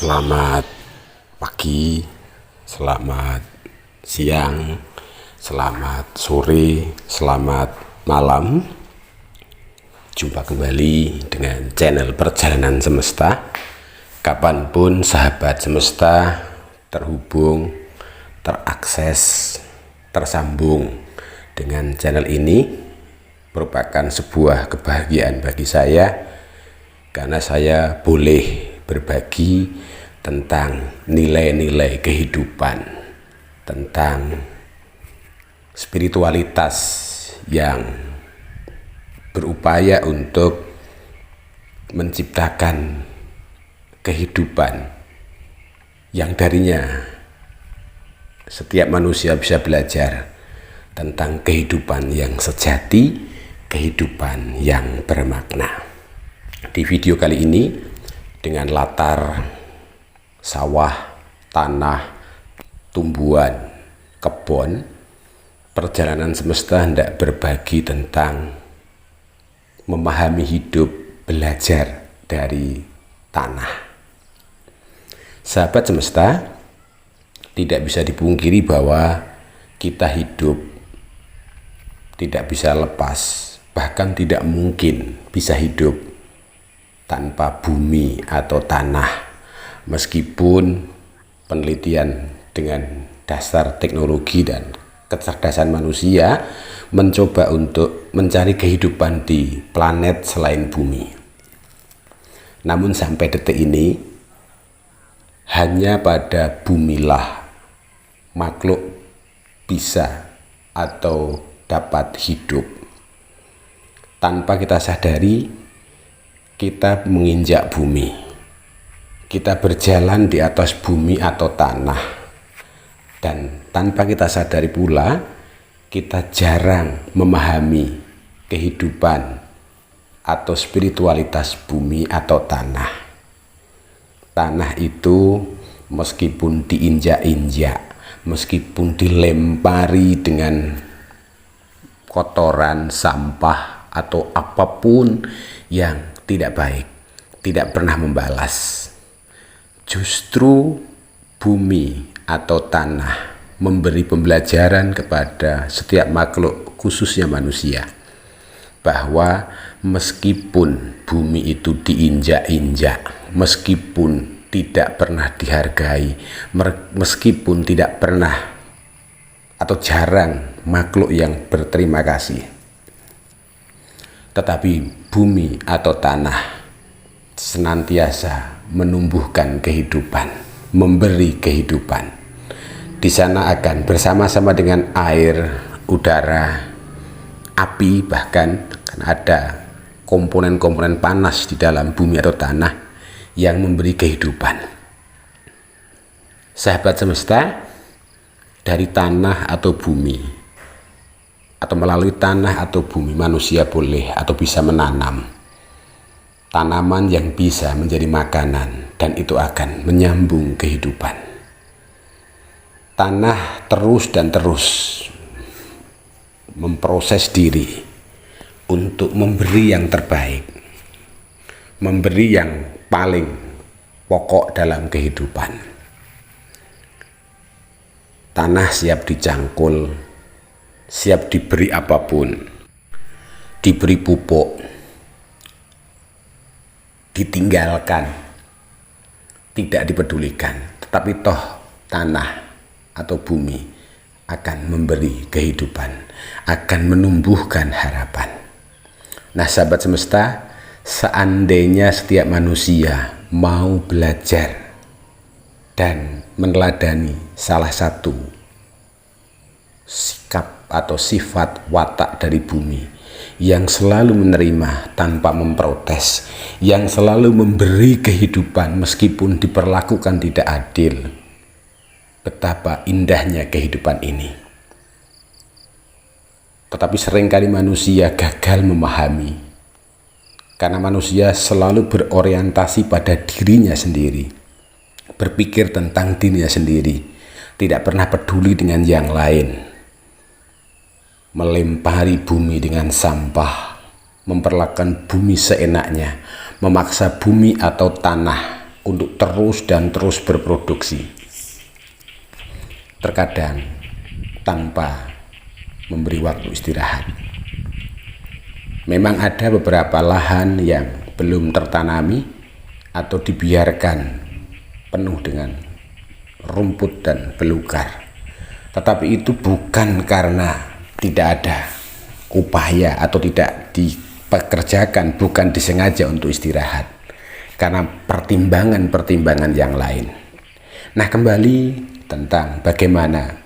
Selamat pagi, selamat siang, selamat sore, selamat malam. Jumpa kembali dengan channel Perjalanan Semesta. Kapanpun sahabat semesta terhubung, terakses, tersambung dengan channel ini merupakan sebuah kebahagiaan bagi saya, karena saya boleh berbagi tentang nilai-nilai kehidupan, tentang spiritualitas yang berupaya untuk menciptakan kehidupan yang darinya setiap manusia bisa belajar tentang kehidupan yang sejati, kehidupan yang bermakna. Di video kali ini, dengan latar sawah, tanah, tumbuhan, kebun, Perjalanan Semesta hendak berbagi tentang memahami hidup, belajar dari tanah. Sahabat semesta, tidak bisa dipungkiri bahwa kita hidup tidak bisa lepas, bahkan tidak mungkin bisa hidup tanpa bumi atau tanah, meskipun penelitian dengan dasar teknologi dan kecerdasan manusia mencoba untuk mencari kehidupan di planet selain bumi. Namun sampai detik ini, hanya pada bumilah makhluk bisa atau dapat hidup. Tanpa kita sadari, kita menginjak bumi, kita berjalan di atas bumi atau tanah, dan tanpa kita sadari pula, kita jarang memahami kehidupan atau spiritualitas bumi atau tanah. Tanah itu meskipun diinjak-injak, meskipun dilempari dengan kotoran, sampah, atau apapun yang tidak baik, tidak pernah membalas. Justru bumi atau tanah memberi pembelajaran kepada setiap makhluk, khususnya manusia, bahwa meskipun bumi itu diinjak-injak, meskipun tidak pernah dihargai, meskipun tidak pernah atau jarang makhluk yang berterima kasih, tetapi bumi atau tanah senantiasa menumbuhkan kehidupan, memberi kehidupan. Di sana akan bersama-sama dengan air, udara, api, bahkan ada komponen-komponen panas di dalam bumi atau tanah yang memberi kehidupan. Sahabat semesta, dari tanah atau bumi, atau melalui tanah atau bumi, manusia boleh atau bisa menanam tanaman yang bisa menjadi makanan, dan itu akan menyambung kehidupan. Tanah terus dan terus memproses diri untuk memberi yang terbaik, memberi yang paling pokok dalam kehidupan. Tanah siap dicangkul, siap diberi apapun, diberi pupuk, ditinggalkan, tidak dipedulikan, tetapi toh tanah atau bumi akan memberi kehidupan, akan menumbuhkan harapan. Nah sahabat semesta, seandainya setiap manusia mau belajar dan meneladani salah satu sikap atau sifat watak dari bumi, yang selalu menerima tanpa memprotes, yang selalu memberi kehidupan meskipun diperlakukan tidak adil, betapa indahnya kehidupan ini. Tetapi seringkali manusia gagal memahami, karena manusia selalu berorientasi pada dirinya sendiri, berpikir tentang dirinya sendiri, tidak pernah peduli dengan yang lain, melempari bumi dengan sampah, memperlakukan bumi seenaknya, memaksa bumi atau tanah untuk terus dan terus berproduksi, terkadang tanpa memberi waktu istirahat. Memang ada beberapa lahan yang belum tertanami atau dibiarkan penuh dengan rumput dan belukar, tetapi itu bukan karena tidak ada upaya atau tidak dipekerjakan, bukan disengaja untuk istirahat, karena pertimbangan-pertimbangan yang lain. Nah, kembali tentang bagaimana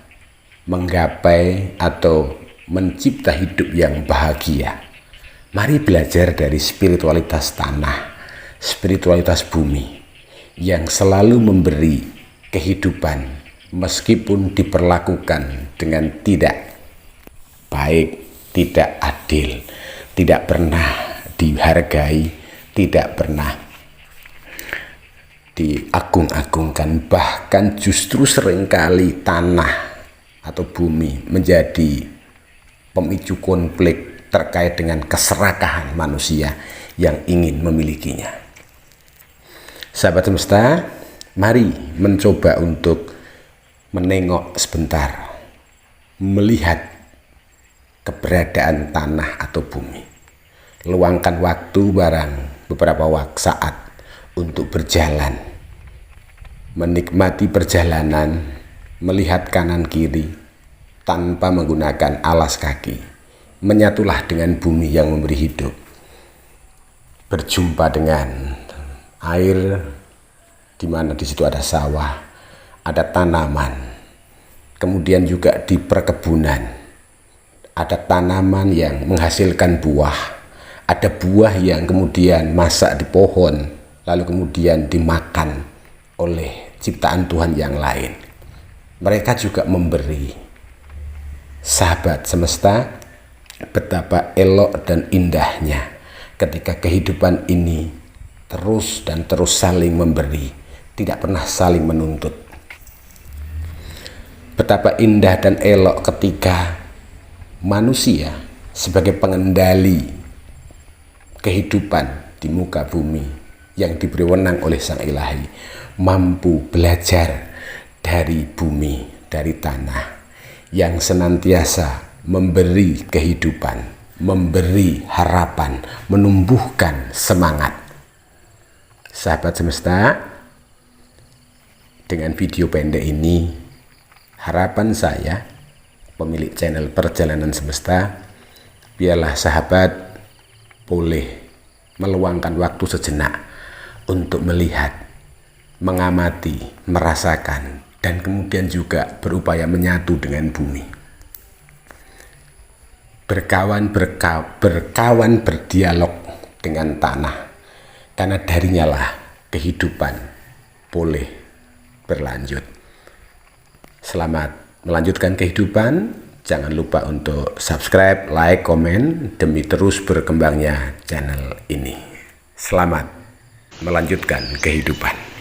menggapai atau mencipta hidup yang bahagia. Mari belajar dari spiritualitas tanah, spiritualitas bumi yang selalu memberi kehidupan meskipun diperlakukan dengan tidak baik, tidak adil, tidak pernah dihargai, tidak pernah diagung-agungkan, bahkan justru seringkali tanah atau bumi menjadi pemicu konflik terkait dengan keserakahan manusia yang ingin memilikinya. Sahabat semesta, mari mencoba untuk menengok sebentar, melihat keberadaan tanah atau bumi. Luangkan waktu barang beberapa saat untuk berjalan, menikmati perjalanan, melihat kanan kiri tanpa menggunakan alas kaki. Menyatulah dengan bumi yang memberi hidup, berjumpa dengan air di mana di situ ada sawah, ada tanaman, kemudian juga di perkebunan ada tanaman yang menghasilkan buah, ada buah yang kemudian masak di pohon lalu kemudian dimakan oleh ciptaan Tuhan yang lain. Mereka juga memberi. Sahabat semesta, betapa elok dan indahnya ketika kehidupan ini terus dan terus saling memberi, tidak pernah saling menuntut. Betapa indah dan elok ketika manusia sebagai pengendali kehidupan di muka bumi yang diberi wenang oleh Sang Ilahi mampu belajar dari bumi, dari tanah yang senantiasa memberi kehidupan, memberi harapan, menumbuhkan semangat. Sahabat semesta, dengan video pendek ini, harapan saya, pemilik channel Perjalanan Semesta, biarlah sahabat boleh meluangkan waktu sejenak untuk melihat, mengamati, merasakan, dan kemudian juga berupaya menyatu dengan bumi. Berkawan berdialog dengan tanah, karena darinya lah kehidupan boleh berlanjut. Selamat melanjutkan kehidupan. Jangan lupa untuk subscribe, like, komen demi terus berkembangnya channel ini. Selamat melanjutkan kehidupan.